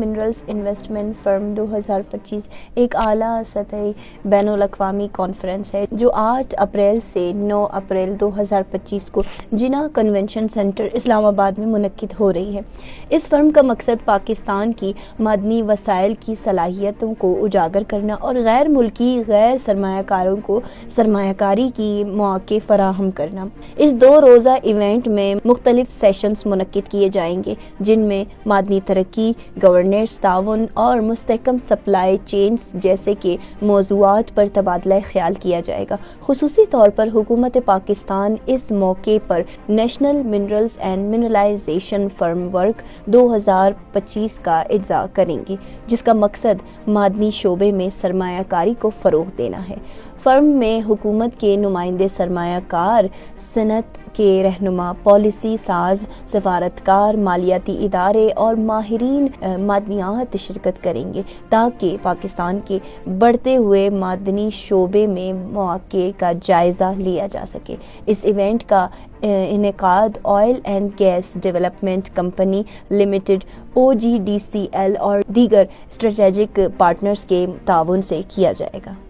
Minerals investment فرم 2025 ایک اعلیٰ سطحی بین الاقوامی کانفرنس ہے جو 8 اپریل سے 9 اپریل 2025 کو جناح کنونشن سینٹر اسلام آباد میں منعقد ہو رہی ہے۔ اس فرم کا مقصد پاکستان کی معدنی وسائل کی صلاحیتوں کو اجاگر کرنا اور غیر ملکی غیر سرمایہ کاروں کو سرمایہ کاری کی مواقع فراہم کرنا۔ اس 2 روزہ ایونٹ میں مختلف سیشنز منعقد کیے جائیں گے جن میں معدنی ترقی، گورننس، تعاون اور مستحکم سپلائی چینز جیسے کہ موضوعات پر تبادلہ خیال کیا جائے گا۔ خصوصی طور پر حکومت پاکستان اس موقع پر national minerals and mineralization framework 2025 کا اجراء کریں گے جس کا مقصد معدنی شعبے میں سرمایہ کاری کو فروغ دینا ہے۔ فرم میں حکومت کے نمائندے، سرمایہ کار، صنعت کے رہنما، پالیسی ساز، سفارتکار، مالیاتی ادارے اور ماہرین معدنیات شرکت کریں گے تاکہ پاکستان کے بڑھتے ہوئے معدنی شعبے میں مواقع کا جائزہ لیا جا سکے۔ اس ایونٹ کا انعقاد oil and gas development company limited OGDCL اور دیگر اسٹریٹجک پارٹنرز کے تعاون سے کیا جائے گا۔